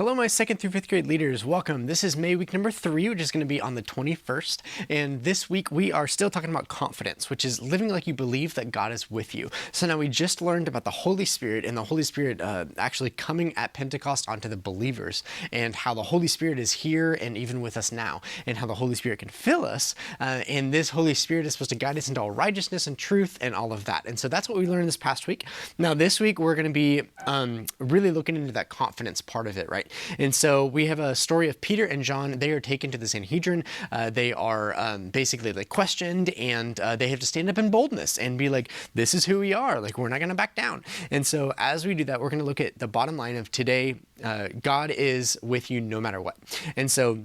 Hello, my 2nd through 5th grade leaders. Welcome. This is May week number 3, which is going to be on the 21st. And this week we are still talking about confidence, which is living like you believe that God is with you. So now we just learned about the Holy Spirit and the Holy Spirit actually coming at Pentecost onto the believers, and how the Holy Spirit is here and even with us now, and how the Holy Spirit can fill us. And this Holy Spirit is supposed to guide us into all righteousness and truth and all of that. And so that's what we learned this past week. Now this week we're going to be really looking into that confidence part of it, right? And so we have a story of Peter and John. They are taken to the Sanhedrin. They are basically like questioned, and they have to stand up in boldness and be like, this is who we are. Like, we're not going to back down. And so as we do that, we're going to look at the bottom line of today. God is with you no matter what. And so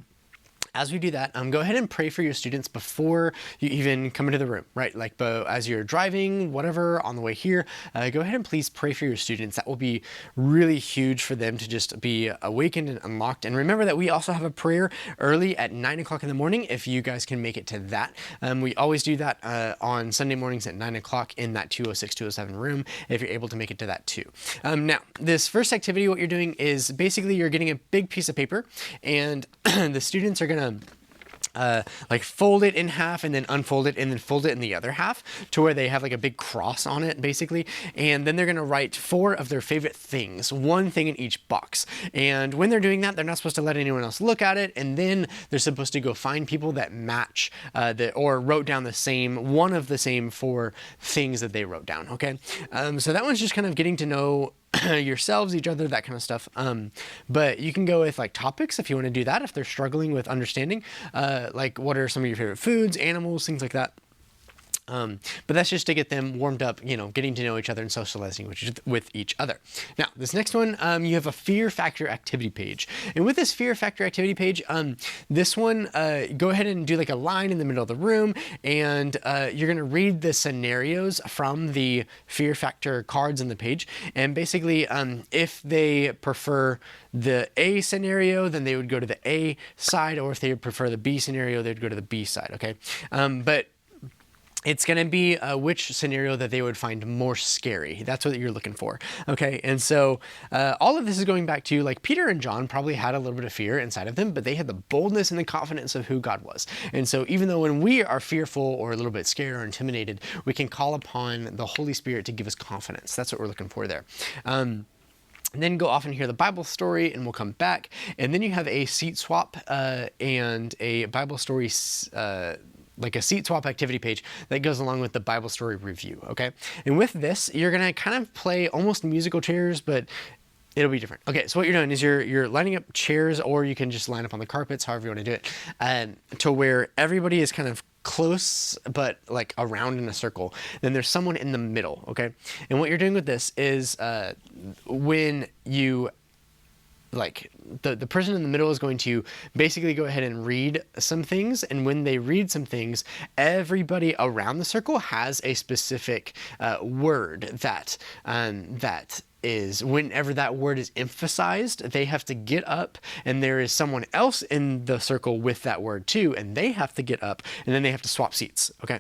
as we do that, go ahead and pray for your students before you even come into the room, right? Like, as you're driving, whatever, on the way here, go ahead and please pray for your students. That will be really huge for them to just be awakened and unlocked. And remember that we also have a prayer early at 9 o'clock in the morning, if you guys can make it to that. We always do that on Sunday mornings at 9 o'clock in that 206, 207 room, if you're able to make it to that too. Now, this first activity, what you're doing is basically you're getting a big piece of paper, and the students are going to like fold it in half and then unfold it and then fold it in the other half to where they have like a big cross on it, basically. And then they're going to write 4 of their favorite things, 1 thing in each box. And when they're doing that, they're not supposed to let anyone else look at it. And then they're supposed to go find people that match or wrote down the same, one of the same 4 things that they wrote down. Okay. So that one's just kind of getting to know yourselves, each other, that kind of stuff. But you can go with like topics if you want to do that, if they're struggling with understanding, like what are some of your favorite foods, animals, things like that. But that's just to get them warmed up, getting to know each other and socializing with each other. Now, this next one, you have a fear factor activity page. And with this fear factor activity page, this one, go ahead and do like a line in the middle of the room, and you're going to read the scenarios from the fear factor cards in the page. And basically, if they prefer the A scenario, then they would go to the A side, or if they would prefer the B scenario, they'd go to the B side, okay? But it's going to be which scenario that they would find more scary. That's what you're looking for. Okay. And so all of this is going back to, like, Peter and John probably had a little bit of fear inside of them, but they had the boldness and the confidence of who God was. And so even though when we are fearful or a little bit scared or intimidated, we can call upon the Holy Spirit to give us confidence. That's what we're looking for there. And then go off and hear the Bible story, and we'll come back. And then you have a seat swap and a Bible story like a seat swap activity page that goes along with the Bible story review, okay? And with this, you're gonna kind of play almost musical chairs, but it'll be different. Okay, so what you're doing is you're lining up chairs, or you can just line up on the carpets, however you wanna do it, to where everybody is kind of close, but like around in a circle. Then there's someone in the middle, okay? And what you're doing with this is when you like the person in the middle is going to basically go ahead and read some things, and when they read some things, everybody around the circle has a specific word that is, whenever that word is emphasized, they have to get up, and there is someone else in the circle with that word too, and they have to get up, and then they have to swap seats, okay?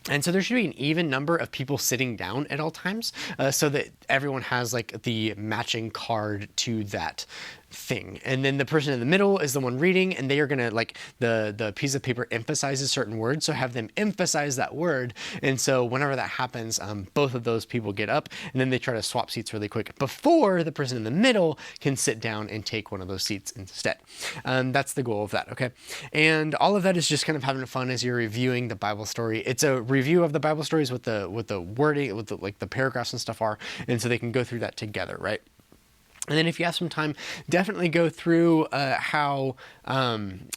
And so there should be an even number of people sitting down at all times, so that everyone has like the matching card to that thing. And then the person in the middle is the one reading, and they are gonna, like, the piece of paper emphasizes certain words, so have them emphasize that word. And so whenever that happens, both of those people get up, and then they try to swap seats really quick before the person in the middle can sit down and take one of those seats instead. That's the goal of that, okay? And all of that is just kind of having fun as you're reviewing the Bible story. It's a review of the Bible stories with the wording, with like the paragraphs and stuff are, and so they can go through that together, right? And then if you have some time, definitely go through how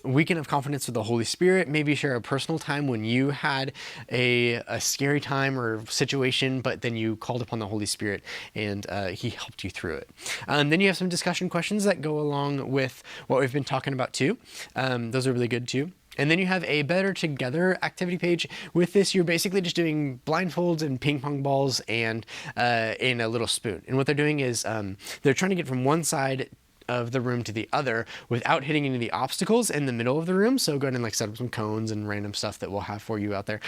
we can have confidence with the Holy Spirit. Maybe share a personal time when you had a scary time or situation, but then you called upon the Holy Spirit and he helped you through it. Then you have some discussion questions that go along with what we've been talking about too. Those are really good too. And then you have a Better Together activity page. With this, you're basically just doing blindfolds and ping pong balls and in a little spoon. And what they're doing is they're trying to get from one side of the room to the other without hitting any of the obstacles in the middle of the room. So go ahead and like set up some cones and random stuff that we'll have for you out there.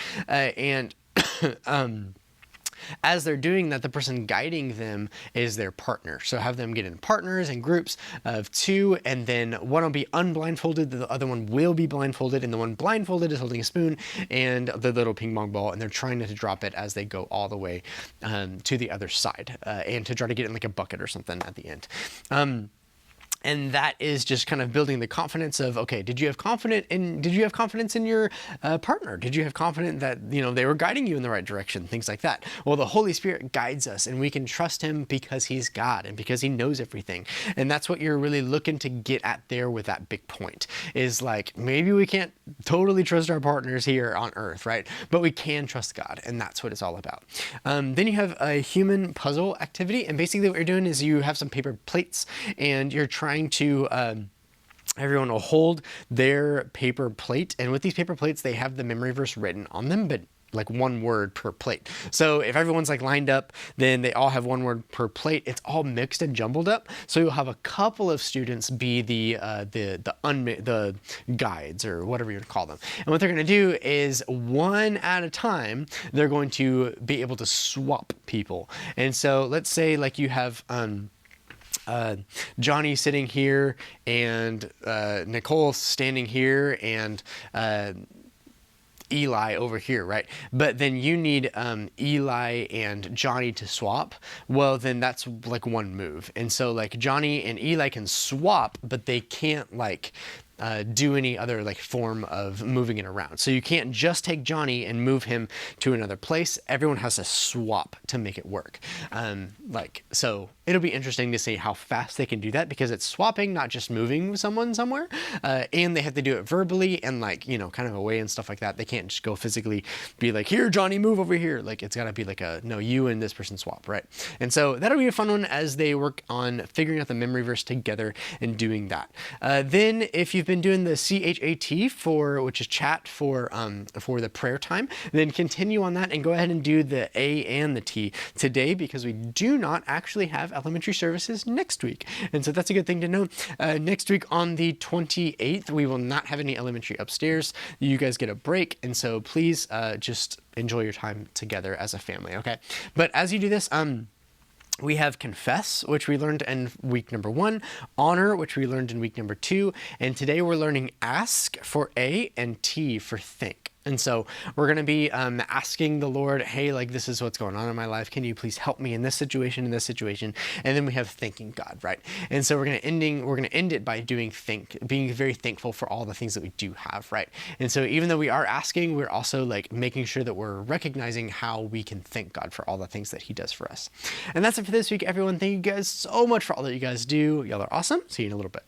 As they're doing that, the person guiding them is their partner. So have them get in partners and groups of two, and then one will be unblindfolded, the other one will be blindfolded, and the one blindfolded is holding a spoon and the little ping pong ball, and they're trying not to drop it as they go all the way to the other side, and to try to get in like a bucket or something at the end. And that is just kind of building the confidence of, okay, did you have confidence in your partner? Did you have confidence that, you know, they were guiding you in the right direction? Things like that. Well, the Holy Spirit guides us, and we can trust him because he's God and because he knows everything. And that's what you're really looking to get at there with that big point, is like, maybe we can't totally trust our partners here on earth, right? But we can trust God, and that's what it's all about. Then you have a human puzzle activity, and basically what you're doing is you have some paper plates, and you're trying to everyone will hold their paper plate, and with these paper plates they have the memory verse written on them, but like one word per plate. So if everyone's like lined up, then they all have one word per plate. It's all mixed and jumbled up. So you'll have a couple of students be the guides, or whatever you would call them. And what they're going to do is, one at a time, they're going to be able to swap people. And so let's say like you have Johnny sitting here, and Nicole standing here, and Eli over here, right? But then you need Eli and Johnny to swap. Well, then that's like one move. And so like Johnny and Eli can swap, but they can't like do any other like form of moving it around. So you can't just take Johnny and move him to another place. Everyone has to swap to make it work. So it'll be interesting to see how fast they can do that, because it's swapping, not just moving someone somewhere. And they have to do it verbally and like, you know, kind of away and stuff like that. They can't just go physically be like, here, Johnny, move over here. Like, it's gotta be like no, you and this person swap, right? And so that'll be a fun one as they work on figuring out the memory verse together and doing that. Then if you've been doing the CHAT, which is chat for the prayer time, then continue on that and go ahead and do the A and the T today, because we do not actually have elementary services next week. And so that's a good thing to know. Next week on the 28th, we will not have any elementary upstairs. You guys get a break. And so please just enjoy your time together as a family. Okay. But as you do this, we have confess, which we learned in week number 1, honor, which we learned in week number 2, and today we're learning ask for A and T for think. And so we're going to be asking the Lord, hey, like, this is what's going on in my life. Can you please help me in this situation, in this situation? And then we have thanking God, right? And so we're going to end it by being very thankful for all the things that we do have, right? And so even though we are asking, we're also like making sure that we're recognizing how we can thank God for all the things that he does for us. And that's it for this week, everyone. Thank you guys so much for all that you guys do. Y'all are awesome. See you in a little bit.